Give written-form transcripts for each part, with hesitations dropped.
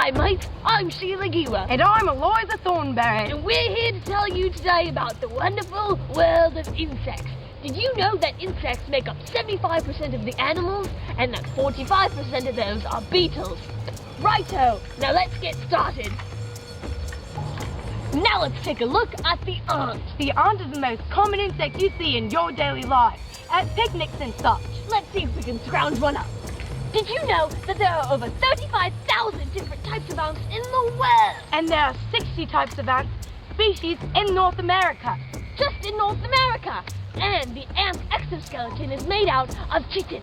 Hi mates, I'm Sheila Giwa. And I'm Eliza Thornberry. And we're here to tell you today about the wonderful world of insects. Did you know that insects make up 75% of the animals and that 45% of those are beetles? Righto, now let's get started. Now let's take a look at the ant. The ant is the most common insect you see in your daily life, at picnics and such. Let's see if we can scrounge one up. Did you know that there are over 35,000 different types of ants in the world? And there are 60 types of ant species in North America. Just in North America. And the ant's exoskeleton is made out of chitin.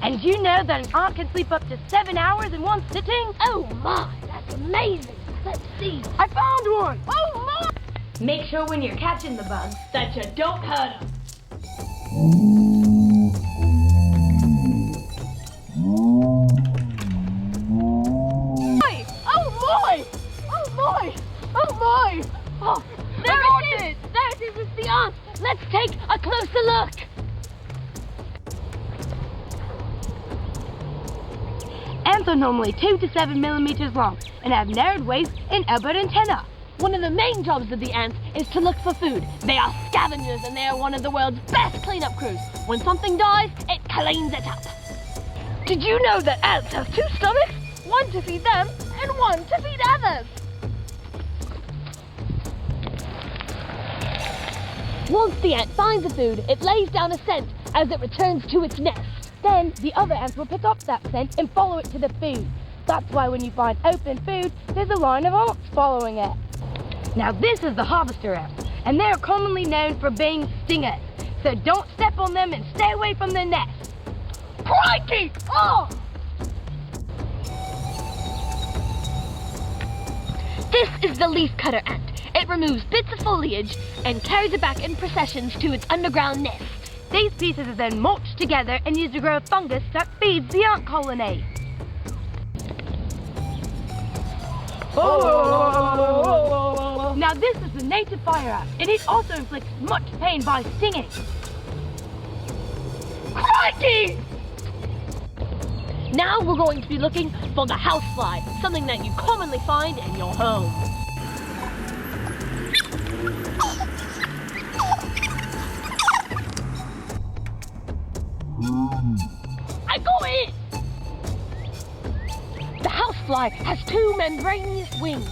And you know that an ant can sleep up to 7 hours in one sitting? Oh my, that's amazing. Let's see. I found one. Oh my! Make sure when you're catching the bugs that you don't hurt them. Oh, there it is! There it is, it's the ant! Let's take a closer look! Ants are normally 2 to 7 millimeters long and have narrowed waists and elbowed antennae. One of the main jobs of the ants is to look for food. They are scavengers and they are one of the world's best cleanup crews. When something dies, it cleans it up. Did you know that ants have 2 stomachs? One to feed them and one to feed others. Once the ant finds the food, it lays down a scent as it returns to its nest. Then the other ants will pick up that scent and follow it to the food. That's why when you find open food, there's a line of ants following it. Now this is the harvester ant, and they're commonly known for being stingers. So don't step on them and stay away from their nest. Crikey! Oh! This is the leaf cutter ant. It removes bits of foliage and carries it back in processions to its underground nest. These pieces are then mulched together and used to grow a fungus that feeds the ant colony. Oh. Now this is the native fire ant, and it also inflicts much pain by stinging. Crikey! Now we're going to be looking for the housefly, something that you commonly find in your home. I got it! The housefly has 2 membranous wings.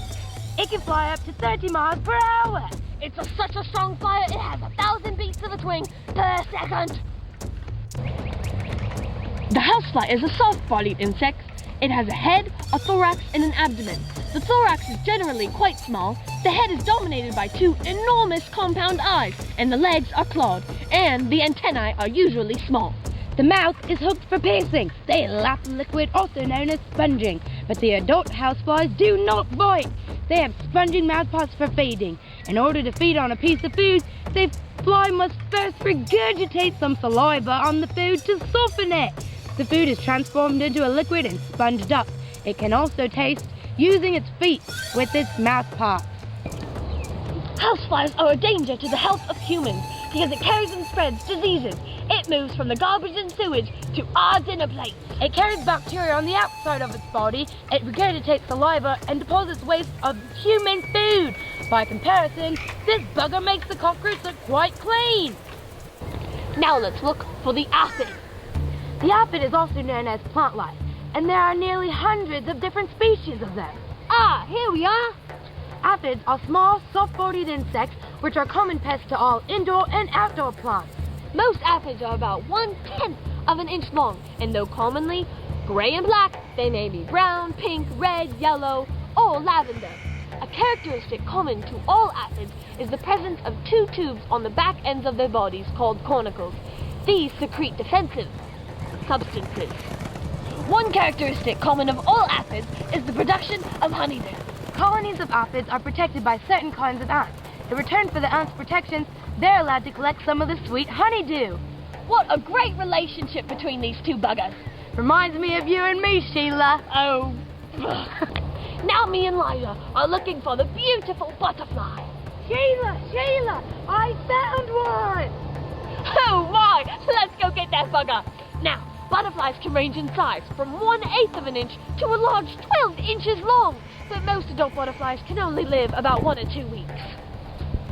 It can fly up to 30 miles per hour. It's such a strong flyer, it has 1,000 beats of its wing per second. The housefly is a soft-bodied insect. It has a head, a thorax, and an abdomen. The thorax is generally quite small. The head is dominated by 2 enormous compound eyes, and the legs are clawed, and the antennae are usually small. The mouth is hooked for piercing. They lap liquid, also known as sponging. But the adult houseflies do not bite. They have sponging mouthparts for feeding. In order to feed on a piece of food, the fly must first regurgitate some saliva on the food to soften it. The food is transformed into a liquid and sponged up. It can also taste using its feet with its mouthparts. Houseflies are a danger to the health of humans because it carries and spreads diseases. It moves from the garbage and sewage to our dinner plates. It carries bacteria on the outside of its body. It regurgitates saliva and deposits waste of human food. By comparison, this bugger makes the cockroach look quite clean. Now let's look for the aphid. The aphid is also known as plant lice, and there are nearly hundreds of different species of them. Ah, here we are. Aphids are small, soft-bodied insects which are common pests to all indoor and outdoor plants. Most aphids are about 1/10 of an inch long, and though commonly gray and black, they may be brown, pink, red, yellow, or lavender. A characteristic common to all aphids is the presence of 2 tubes on the back ends of their bodies called cornicles. These secrete defensive substances. One characteristic common of all aphids is the production of honeydew. Colonies of aphids are protected by certain kinds of ants. In return for the ants' protections, they're allowed to collect some of the sweet honeydew. What a great relationship between these 2 buggers. Reminds me of you and me, Sheila. Oh. Now me and Liza are looking for the beautiful butterfly. Sheila, I found one. Oh my, let's go get that bugger. Now, Butterflies can range in size from 1/8 of an inch to a large 12 inches long, but most adult butterflies can only live about 1 or 2 weeks.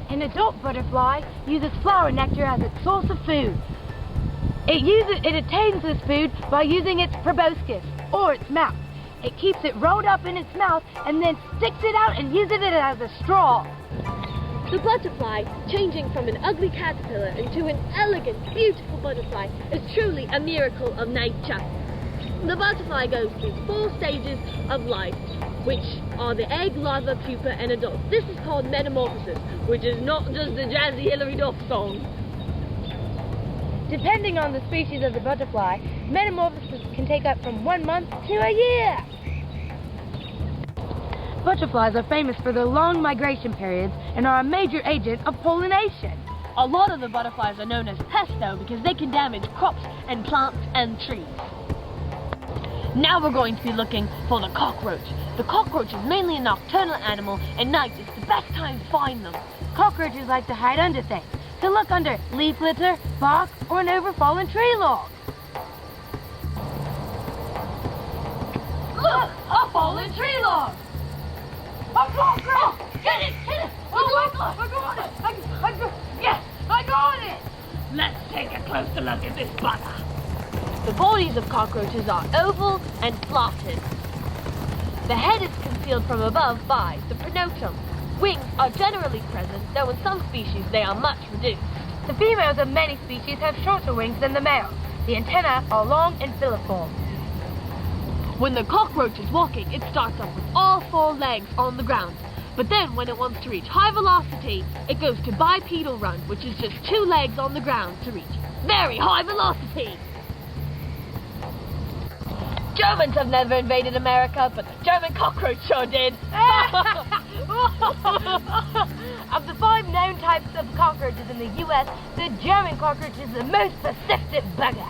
An adult butterfly uses flower nectar as its source of food. It attains this food by using its proboscis, or its mouth. It keeps it rolled up in its mouth and then sticks it out and uses it as a straw. The butterfly, changing from an ugly caterpillar into an elegant, beautiful butterfly, is truly a miracle of nature. The butterfly goes through 4 stages of life, which are the egg, larva, pupa, and adult. This is called metamorphosis, which is not just a jazzy Hilary Duff song. Depending on the species of the butterfly, metamorphosis can take up from 1 month to a year. Butterflies are famous for their long migration periods and are a major agent of pollination. A lot of the butterflies are known as pests, though, because they can damage crops and plants and trees. Now we're going to be looking for the cockroach. The cockroach is mainly a nocturnal animal, and night is the best time to find them. Cockroaches like to hide under things, to look under leaf litter, bark, or an overfallen tree log. Look, a fallen tree log! A cockroach! Oh, get it! Hit it! Oh my God! I got it! Yes, I got it! Let's take a closer look at this butter. The bodies of cockroaches are oval and flattened. The head is concealed from above by the pronotum. Wings are generally present, though in some species they are much reduced. The females of many species have shorter wings than the males. The antennae are long and filiform. When the cockroach is walking, it starts off with all 4 legs on the ground. But then when it wants to reach high velocity, it goes to bipedal run, which is just 2 legs on the ground to reach very high velocity. Germans have never invaded America, but the German cockroach sure did. Of the 5 known types of cockroaches in the U.S., the German cockroach is the most persistent bugger.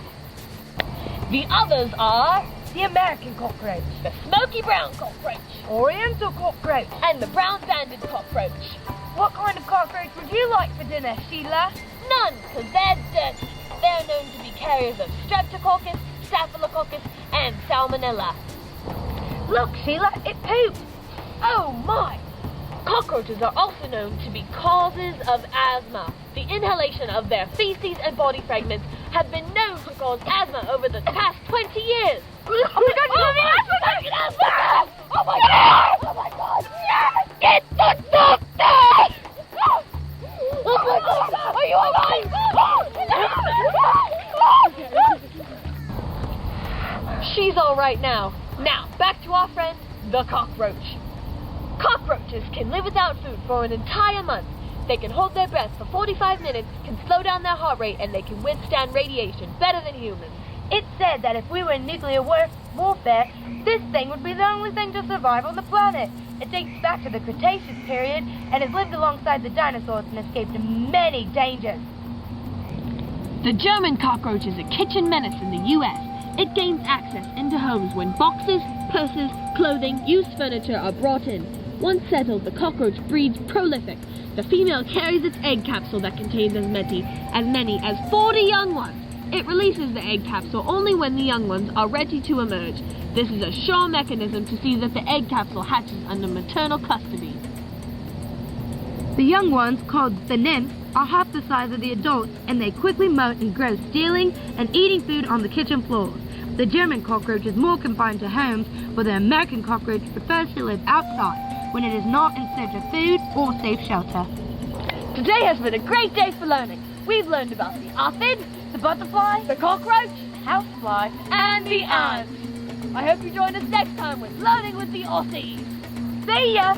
The others are The American cockroach, the smoky brown cockroach, Oriental cockroach. and the brown-banded cockroach. What kind of cockroach would you like for dinner, Sheila? None, because they're dirty. They're known to be carriers of streptococcus, staphylococcus, and salmonella. Look, Sheila, it pooped. Oh my! Cockroaches are also known to be causes of asthma. The inhalation of their feces and body fragments have been known to cause asthma over the past 20 years. Oh my God, asthma! Oh my God! Oh my God! Yes! Get the doctor! Oh my God! Are you alive? She's all right now. Now, back to our friend, the cockroach. Cockroaches can live without food for an entire month. They can hold their breath for 45 minutes, can slow down their heart rate, and they can withstand radiation better than humans. It's said that if we were in nuclear warfare, this thing would be the only thing to survive on the planet. It dates back to the Cretaceous period and has lived alongside the dinosaurs and escaped many dangers. The German cockroach is a kitchen menace in the U.S. It gains access into homes when boxes, purses, clothing, used furniture are brought in. Once settled, the cockroach breeds prolific. The female carries its egg capsule that contains as many as 40 young ones. It releases the egg capsule only when the young ones are ready to emerge. This is a sure mechanism to see that the egg capsule hatches under maternal custody. The young ones, called the nymphs, are half the size of the adults, and they quickly molt and grow, stealing and eating food on the kitchen floors. The German cockroach is more confined to homes, while the American cockroach prefers to live outside when it is not in search of food or safe shelter. Today has been a great day for learning. We've learned about the aphid, The butterfly, the cockroach, housefly, and the ant. I hope you join us next time with Learning with the Aussies. see ya!